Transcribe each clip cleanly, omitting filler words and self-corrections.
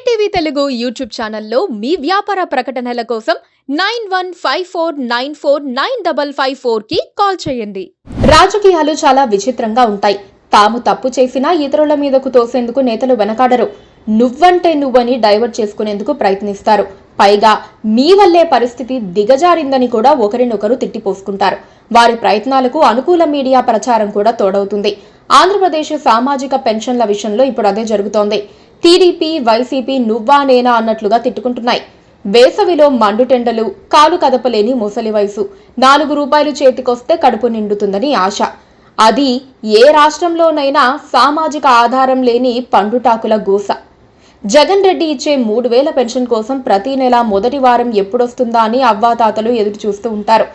KTV Telugu YouTube ఛానల్లో మీ వ్యాపార ప్రకటనల కోసం 9154949554కి కాల్ చేయండి. రాజకీయాలు చాలా విచిత్రంగా ఉంటాయి. తాము తప్పు చేసినా ఇతరుల మీదకు తోసేందుకు నేతలు వెనకాడరు. నువ్వంటే నువ్వని డైవర్ట్ చేసుకునేందుకు ప్రయత్నిస్తారు. పైగా మీ వల్లే పరిస్థితి దిగజారిందని కూడా ఒకరినొకరు తిట్టిపోసుకుంటారు. వారి ప్రయత్నాలకు అనుకూల మీడియా ప్రచారం కూడా తోడవుతుంది. ఆంధ్రప్రదేశ్ సామాజిక పెన్షన్ల విషయంలో ఇప్పుడు అదే జరుగుతోంది. టీడీపీ, వైసీపీ నువ్వా నేనా అన్నట్లుగా తిట్టుకుంటున్నాయి. వేసవిలో మండుటెండలు, కాలు కదపలేని ముసలి వయసు, 4 రూపాయలు చేతికొస్తే కడుపు నిండుతుందని ఆశ. అది ఏ రాష్ట్రంలోనైనా సామాజిక ఆధారం లేని పండుటాకుల గోస. జగన్ రెడ్డి ఇచ్చే 3000 పెన్షన్ కోసం ప్రతి నెల మొదటి వారం ఎప్పుడొస్తుందా అని అవ్వాతాతలు ఎదురు చూస్తూ ఉంటారు.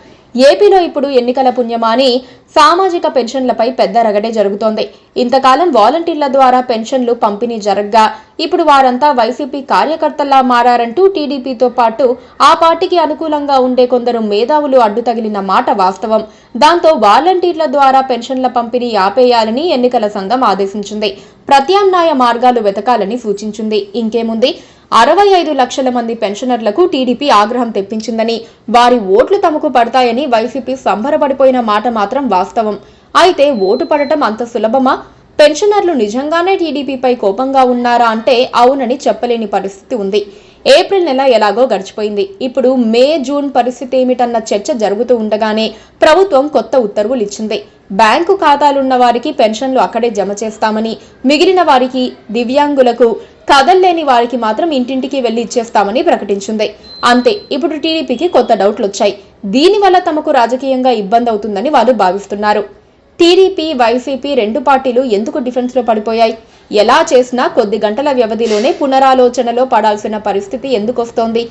ఏపీలో ఇప్పుడు ఎన్నికల పుణ్యమాని సామాజిక పెన్షన్లపై పెద్ద రగడే జరుగుతోంది. ఇంతకాలం వాలంటీర్ల ద్వారా పెన్షన్లు పంపిణీ జరగ్గా ఇప్పుడు వారంతా వైసీపీ కార్యకర్తల్లా మారారంటూ టీడీపీతో పాటు ఆ పార్టీకి అనుకూలంగా ఉండే కొందరు మేధావులు అడ్డు తగిలిన మాట వాస్తవం. దాంతో వాలంటీర్ల ద్వారా పెన్షన్ల పంపిణీ ఆపేయాలని ఎన్నికల సంఘం ఆదేశించింది. ప్రత్యామ్నాయ మార్గాలు వెతకాలని సూచించింది. ఇంకేముంది, 65 లక్షల మంది పెన్షనర్లకు టీడీపీ ఆగ్రహం తెప్పించిందని, వారి ఓట్లు తమకు పడతాయని వైసీపీ సంబరపడిపోయిన మాట మాత్రం వాస్తవం. అయితే ఓటు పడటం అంత సులభమా? పెన్షనర్లు నిజంగానే టీడీపీపై కోపంగా ఉన్నారా అంటే అవునని చెప్పలేని పరిస్థితి ఉంది. ఏప్రిల్ నెల ఎలాగో గడిచిపోయింది. ఇప్పుడు మే, జూన్ పరిస్థితి ఏమిటన్న చర్చ జరుగుతూ ఉండగానే ప్రభుత్వం కొత్త ఉత్తర్వులు ఇచ్చింది. బ్యాంకు ఖాతాలున్న వారికి పెన్షన్లు అక్కడే జమ చేస్తామని, మిగిలిన వారికి, దివ్యాంగులకు, కదల్లేని వారికి మాత్రం ఇంటింటికి వెళ్లి ఇచ్చేస్తామని ప్రకటించింది. అంతే. ఇప్పుడు టీడీపీకి కొత్త డౌట్లు వచ్చాయి. దీనివల్ల తమకు రాజకీయంగా ఇబ్బంది అవుతుందని వాళ్ళు భావిస్తున్నారు. టీడీపీ, వైసీపీ రెండు పార్టీలు ఎందుకు డిఫెన్స్ లో పడిపోయాయి? ఎలా చేసినా కొద్ది గంటల వ్యవధిలోనే పునరాలోచనలో పడాల్సిన పరిస్థితి ఎందుకొస్తోంది?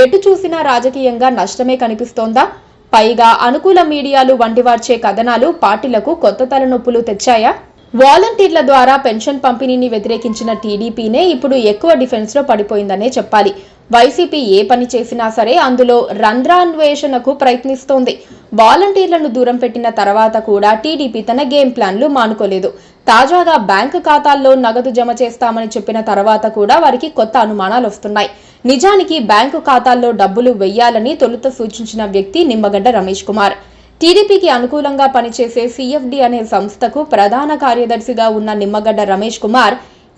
ఎటు చూసినా రాజకీయంగా నష్టమే కనిపిస్తోందా? పైగా అనుకూల మీడియాలు వంటివార్చే కథనాలు పార్టీలకు కొత్త తలనొప్పులు తెచ్చాయా? వాలంటీర్ల ద్వారా పెన్షన్ పంపిణీని వ్యతిరేకించిన టీడీపీనే ఇప్పుడు ఎక్కువ డిఫెన్స్ లో పడిపోయిందనే చెప్పాలి. వైసీపీ ఏ పని చేసినా సరే అందులో రంధ్రాన్వేషణకు ప్రయత్నిస్తోంది. వాలంటీర్లను దూరం పెట్టిన తర్వాత కూడా టీడీపీ తన గేమ్ ప్లాన్లు మానుకోలేదు. తాజాగా బ్యాంకు ఖాతాల్లో నగదు జమ చేస్తామని చెప్పిన తర్వాత కూడా వారికి కొత్త అనుమానాలు వస్తున్నాయి. నిజానికి బ్యాంకు ఖాతాల్లో డబ్బులు వెయ్యాలని తొలుత సూచించిన వ్యక్తి నిమ్మగడ్డ రమేష్ కుమార్. టీడీపీకి అనుకూలంగా పనిచేసే సిఎఫ్డి అనే సంస్థకు ప్రధాన కార్యదర్శిగా ఉన్న నిమ్మగడ్డ రమేష్ కుమార్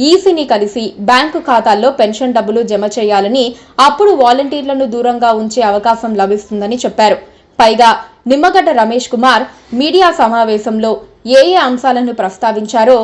ఈసీని కలిసి బ్యాంకు ఖాతాల్లో పెన్షన్ డబ్బులు జమ చేయాలని, అప్పుడు వాలంటీర్లను దూరంగా ఉంచే అవకాశం లభిస్తుందని చెప్పారు. పైగా నిమ్మగడ్డ రమేష్ కుమార్ మీడియా సమావేశంలో ఏ అంశాలను ప్రస్తావించారో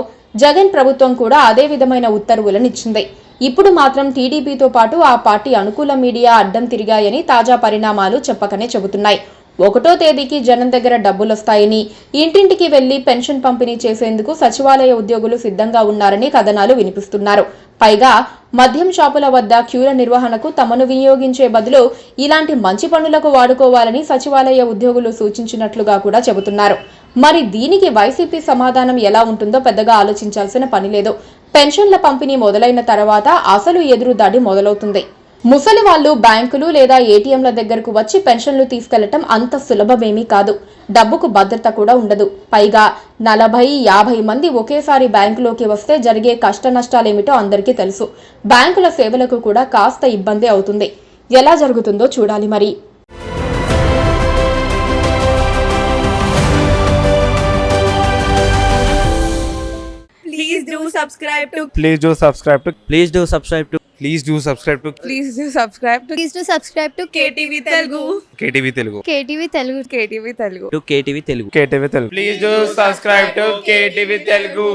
జగన్ ప్రభుత్వం కూడా అదే విధమైన ఉత్తర్వులను ఇచ్చింది. ఇప్పుడు మాత్రం టీడీపీతో పాటు ఆ పార్టీ అనుకూల మీడియా అడ్డం తిరిగాయని తాజా పరిణామాలు చెప్పకనే చెబుతున్నాయి. 1వ తేదీకి జనం దగ్గర డబ్బులొస్తాయని, ఇంటింటికి వెళ్లి పెన్షన్ పంపిణీ చేసేందుకు సచివాలయ ఉద్యోగులు సిద్ధంగా ఉన్నారని కథనాలు వినిపిస్తున్నారు. పైగా మద్యం షాపుల వద్ద క్యూల నిర్వహణకు తమను వినియోగించే బదులు ఇలాంటి మంచి పనులకు వాడుకోవాలని సచివాలయ ఉద్యోగులు సూచించినట్లుగా కూడా చెబుతున్నారు. మరి దీనికి వైసీపీ సమాధానం ఎలా ఉంటుందో పెద్దగా ఆలోచించాల్సిన పని లేదు. పెన్షన్ల పంపిణీ మొదలైన తర్వాత అసలు ఎదురుదాడి మొదలవుతుంది. ముసలి వాళ్లు బ్యాంకులు లేదా ఏటీఎంల దగ్గరకు వచ్చి పెన్షన్లు తీసుకెళ్లటం అంత సులభమేమీ కాదు. డబ్బుకు భద్రత కూడా ఉండదు. పైగా 40-50 మంది ఒకేసారి బ్యాంకులోకి వస్తే జరిగే కష్ట నష్టాలేమిటో అందరికీ తెలుసు. బ్యాంకుల సేవలకు కూడా కాస్త ఇబ్బంది అవుతుంది. ఎలా జరుగుతుందో చూడాలి మరి. Please do subscribe to Please do subscribe to Please do subscribe to Please do subscribe to Please do subscribe to Please do subscribe to KTV Telugu. KTV Telugu. KTV Telugu. KTV Telugu. KTV Telugu. KTV Telugu. Please do subscribe to KTV Telugu.